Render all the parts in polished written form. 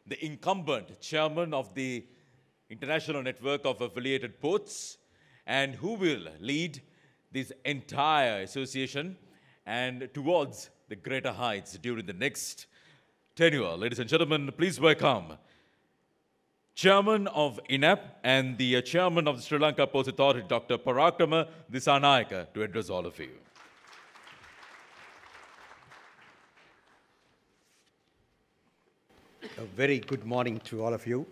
the incumbent chairman of the International Network of Affiliated Ports, and who will lead this entire association and towards the greater heights during the next tenure. Ladies and gentlemen, please welcome Chairman of INAP and the Chairman of the Sri Lanka Ports Authority, Dr. Parakrama Disanayaka, to address all of you. A very good morning to all of you.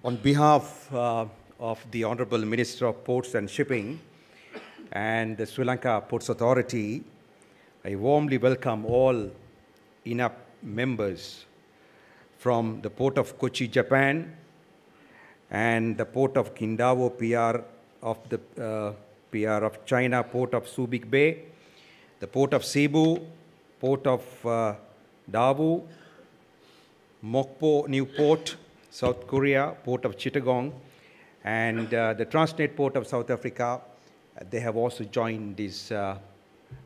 On behalf of the Honorable Minister of Ports and Shipping and the Sri Lanka Ports Authority, I warmly welcome all INAP members from the Port of Kochi, Japan, and the Port of Qingdao, PR of China, Port of Subic Bay, the Port of Cebu, Port of Dawu, Mokpo New Port, South Korea, Port of Chittagong, and the Transnet Port of South Africa. They have also joined this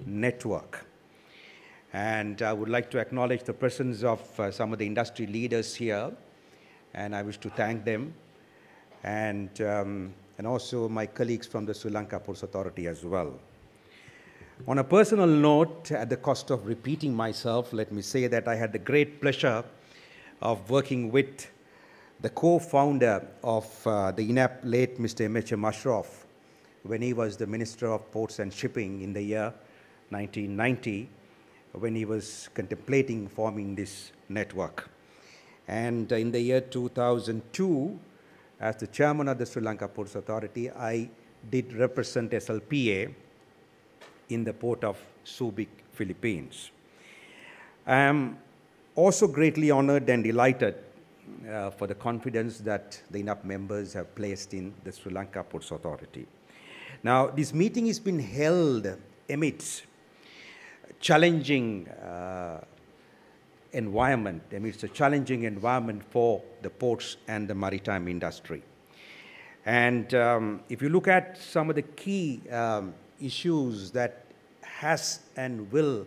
network. And I would like to acknowledge the presence of some of the industry leaders here, and I wish to thank them, and also my colleagues from the Sri Lanka Ports Authority as well. On a personal note, at the cost of repeating myself, let me say that I had the great pleasure of working with the co-founder of the INAP, late Mr. M.H.M. Ashraf, when he was the Minister of Ports and Shipping in the year 1990, when he was contemplating forming this network. And in the year 2002, as the chairman of the Sri Lanka Ports Authority, I did represent SLPA in the port of Subic, Philippines. I am also greatly honored and delighted for the confidence that the INAP members have placed in the Sri Lanka Ports Authority. Now, this meeting has been held amidst challenging environment, amidst a challenging environment for the ports and the maritime industry. And if you look at some of the key issues that has and will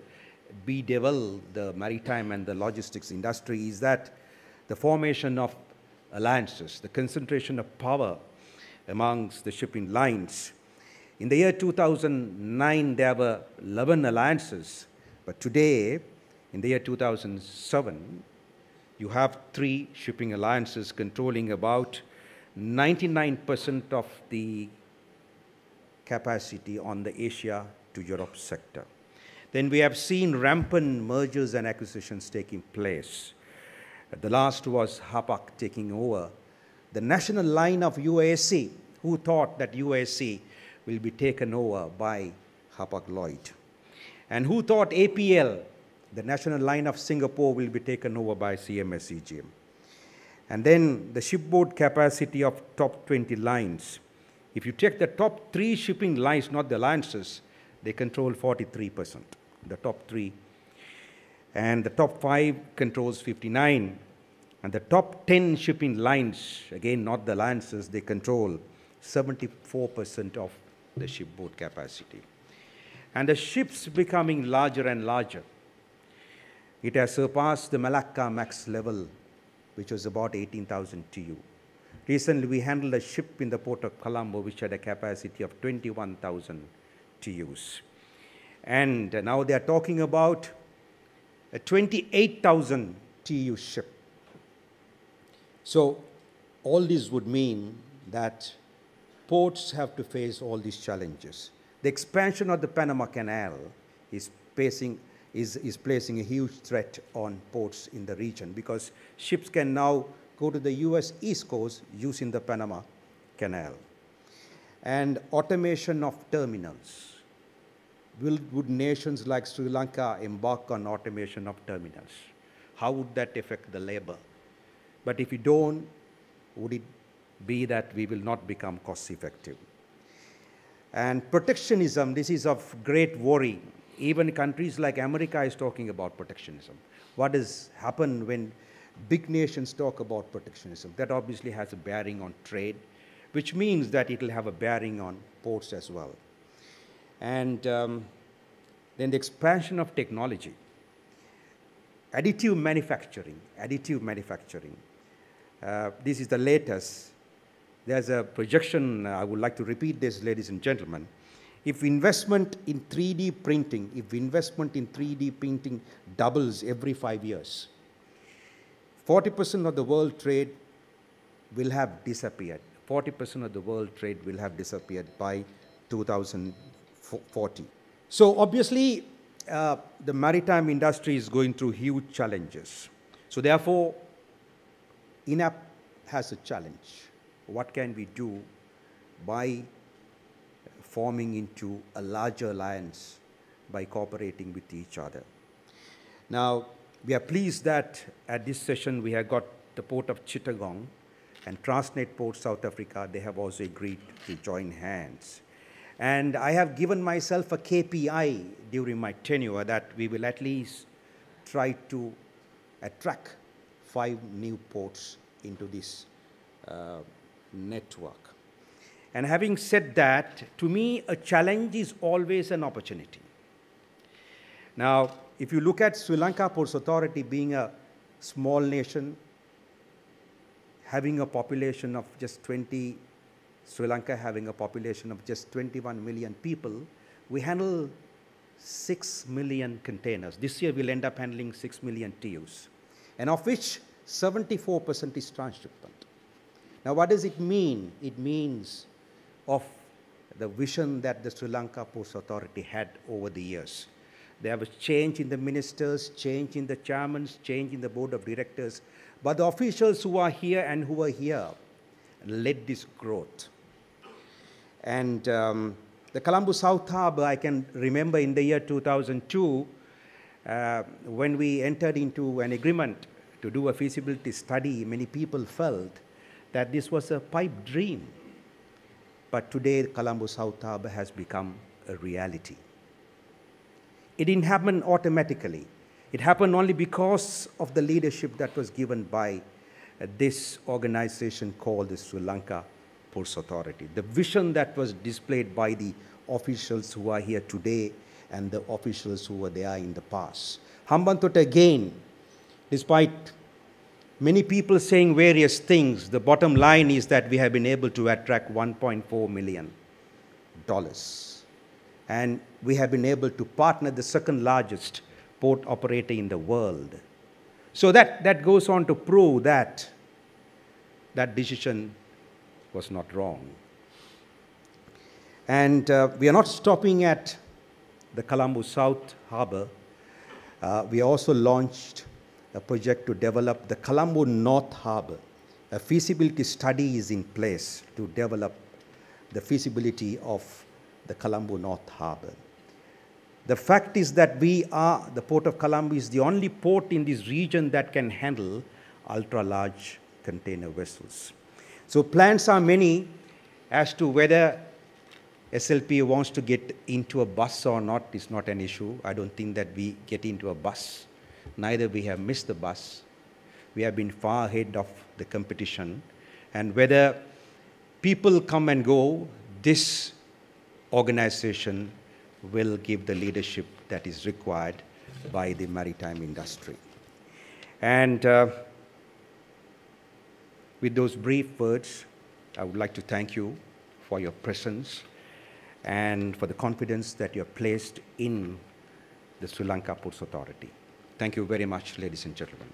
bedevil the maritime and the logistics industry is that the formation of alliances, the concentration of power amongst the shipping lines. In the year 2009, there were 11 alliances, but today, in the year 2007, you have 3 shipping alliances controlling about 99% of the capacity on the Asia to Europe sector. Then we have seen rampant mergers and acquisitions taking place. The last was Hapag taking over the national line of UASC. Who thought that UASC will be taken over by Hapag-Lloyd? And who thought APL, the national line of Singapore, will be taken over by CMS CGM? And then the shipboard capacity of top 20 lines. If you take the top 3 shipping lines, not the alliances, they control 43%, the top 3. And the top 5 controls 59. And the top 10 shipping lines, again, not the alliances, they control 74% of the shipboard capacity. And the ships becoming larger and larger. It has surpassed the Malacca max level, which was about 18,000 TEU. Recently, we handled a ship in the port of Colombo, which had a capacity of 21,000 TEUs. And now they are talking about a 28,000 TEU ship. So all this would mean that ports have to face all these challenges. The expansion of the Panama Canal is placing a huge threat on ports in the region, because ships can now go to the US East Coast using the Panama Canal. And automation of terminals. Would nations like Sri Lanka embark on automation of terminals? How would that affect the labor? But if we don't, would it be that we will not become cost effective? And protectionism, this is of great worry. Even countries like America is talking about protectionism. What does happen when big nations talk about protectionism? That obviously has a bearing on trade, which means that it will have a bearing on ports as well. And then the expansion of technology, additive manufacturing. This is the latest. There's a projection, I would like to repeat this, ladies and gentlemen. If investment in 3D printing, doubles every 5 years, 40% of the world trade will have disappeared. 40% of the world trade will have disappeared by 2040. So obviously, the maritime industry is going through huge challenges. So therefore, INAP has a challenge. What can we do by forming into a larger alliance by cooperating with each other? Now, we are pleased that at this session we have got the Port of Chittagong and Transnet Port South Africa. They have also agreed to join hands. And I have given myself a KPI during my tenure that we will at least try to attract 5 new ports into this network. And having said that, to me, a challenge is always an opportunity. Now, if you look at Sri Lanka Ports Authority being a small nation, having a population of just 20, Sri Lanka having a population of just 21 million people, we handle 6 million containers. This year we'll end up handling 6 million TEUs, and of which 74% is transshipment. Now, what does it mean? It means of the vision that the Sri Lanka Ports Authority had over the years. There have a change in the ministers, change in the chairmen, change in the board of directors, but the officials who are here and who are here led this growth. And the Colombo South Harbour, I can remember in the year 2002, when we entered into an agreement to do a feasibility study, many people felt that this was a pipe dream. But today, Colombo South Harbour has become a reality. It didn't happen automatically. It happened only because of the leadership that was given by this organization called the Sri Lanka Ports Authority. The vision that was displayed by the officials who are here today and the officials who were there in the past. Hambantota again, despite many people saying various things, the bottom line is that we have been able to attract $1.4 million. And we have been able to partner the second largest port operator in the world. So that goes on to prove that that decision was not wrong. And we are not stopping at the Colombo South Harbour. We also launched a project to develop the Colombo North Harbour. A feasibility study is in place to develop the feasibility of the Colombo North Harbour. The fact is that the Port of Colombo is the only port in this region that can handle ultra-large container vessels. So plans are many as to whether SLP wants to get into a bus or not is not an issue. I don't think that we get into a bus. Neither we have missed the bus. We have been far ahead of the competition. And whether people come and go, this organization will give the leadership that is required by the maritime industry. And with those brief words, I would like to thank you for your presence and for the confidence that you have placed in the Sri Lanka Ports Authority. Thank you very much, ladies and gentlemen.